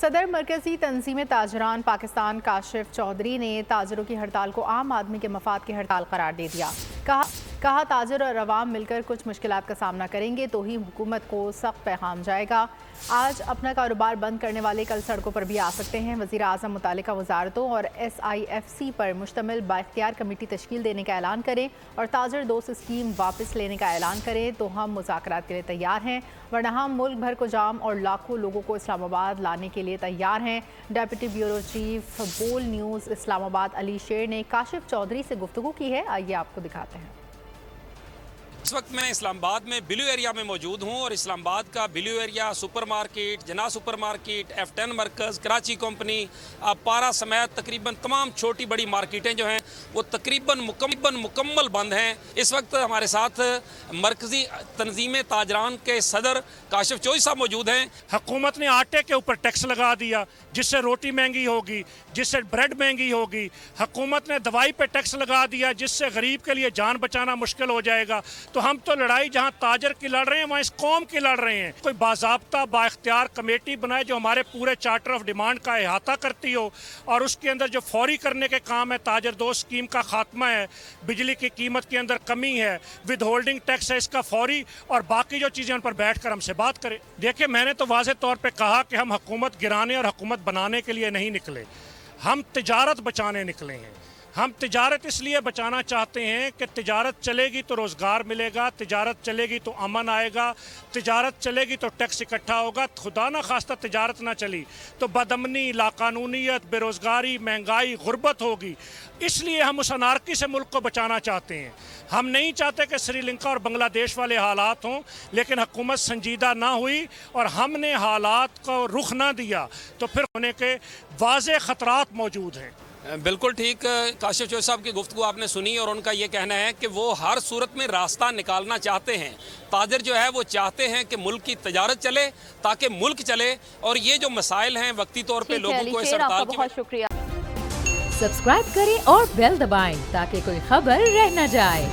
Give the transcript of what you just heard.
صدر مرکزی تنظیم تاجران پاکستان کاشف چودھری نے تاجروں کی ہڑتال کو عام آدمی کے مفاد کی ہڑتال قرار دے دیا۔ کہا تاجر اور عوام مل کر کچھ مشکلات کا سامنا کریں گے تو ہی حکومت کو سخت پیغام جائے گا۔ آج اپنا کاروبار بند کرنے والے کل سڑکوں پر بھی آ سکتے ہیں۔ وزیر اعظم متعلقہ وزارتوں اور SIFC پر مشتمل بااختیار کمیٹی تشکیل دینے کا اعلان کریں اور تاجر دوست اسکیم واپس لینے کا اعلان کریں تو ہم مذاکرات کے لیے تیار ہیں، ورنہ ہم ملک بھر کو جام اور لاکھوں لوگوں کو اسلام آباد لانے کے لیے تیار ہیں۔ ڈیپٹی بیورو چیف بول نیوز اسلام آباد علی شیر نے کاشف چودھری سے گفتگو کی ہے، آئیے آپ کو دکھاتے ہیں۔ اس وقت میں اسلام آباد میں بلیو ایریا میں موجود ہوں اور اسلام آباد کا بلیو ایریا سپر مارکیٹ، جناح سپر مارکیٹ، F10 مرکز، کراچی کمپنی، پارا سمیت تقریباً تمام چھوٹی بڑی مارکیٹیں جو ہیں وہ تقریباً مکمل بند ہیں۔ اس وقت ہمارے ساتھ مرکزی تنظیم تاجران کے صدر کاشف چودھری صاحب موجود ہیں۔ حکومت نے آٹے کے اوپر ٹیکس لگا دیا جس سے روٹی مہنگی ہوگی، جس سے بریڈ مہنگی ہوگی۔ حکومت نے دوائی پہ ٹیکس لگا دیا جس سے غریب کے لیے جان بچانا مشکل ہو جائے گا۔ تو ہم تو لڑائی جہاں تاجر کی لڑ رہے ہیں وہاں اس قوم کی لڑ رہے ہیں۔ کوئی باضابطہ بااختیار کمیٹی بنائے جو ہمارے پورے چارٹر آف ڈیمانڈ کا احاطہ کرتی ہو اور اس کے اندر جو فوری کرنے کے کام ہے، تاجر دوست اسکیم کا خاتمہ ہے، بجلی کی قیمت کے اندر کمی ہے، ود ہولڈنگ ٹیکس ہے، اس کا فوری اور باقی جو چیزیں ان پر بیٹھ کر ہم سے بات کریں۔ دیکھیں، میں نے تو واضح طور پہ کہا کہ ہم حکومت گرانے اور حکومت بنانے کے لیے نہیں نکلے، ہم تجارت بچانے نکلے ہیں۔ ہم تجارت اس لیے بچانا چاہتے ہیں کہ تجارت چلے گی تو روزگار ملے گا، تجارت چلے گی تو امن آئے گا، تجارت چلے گی تو ٹیکس اکٹھا ہوگا۔ خدا نہ خواستہ تجارت نہ چلی تو بدامنی، لاقانونیت، بے روزگاری، مہنگائی، غربت ہوگی۔ اس لیے ہم اس انارکی سے ملک کو بچانا چاہتے ہیں۔ ہم نہیں چاہتے کہ سری لنکا اور بنگلہ دیش والے حالات ہوں، لیکن حکومت سنجیدہ نہ ہوئی اور ہم نے حالات کو رخ نہ دیا تو پھر ہونے کے واضح خطرات موجود ہیں۔ بالکل ٹھیک، کاشف چودھری صاحب کی گفتگو آپ نے سنی اور ان کا یہ کہنا ہے کہ وہ ہر صورت میں راستہ نکالنا چاہتے ہیں۔ تاجر جو ہے وہ چاہتے ہیں کہ ملک کی تجارت چلے تاکہ ملک چلے، اور یہ جو مسائل ہیں وقتی طور پہ لوگوں کو اس ہڑتال کی بہت شکریہ۔ سبسکرائب کریں اور بیل دبائیں تاکہ کوئی خبر رہ نہ جائے۔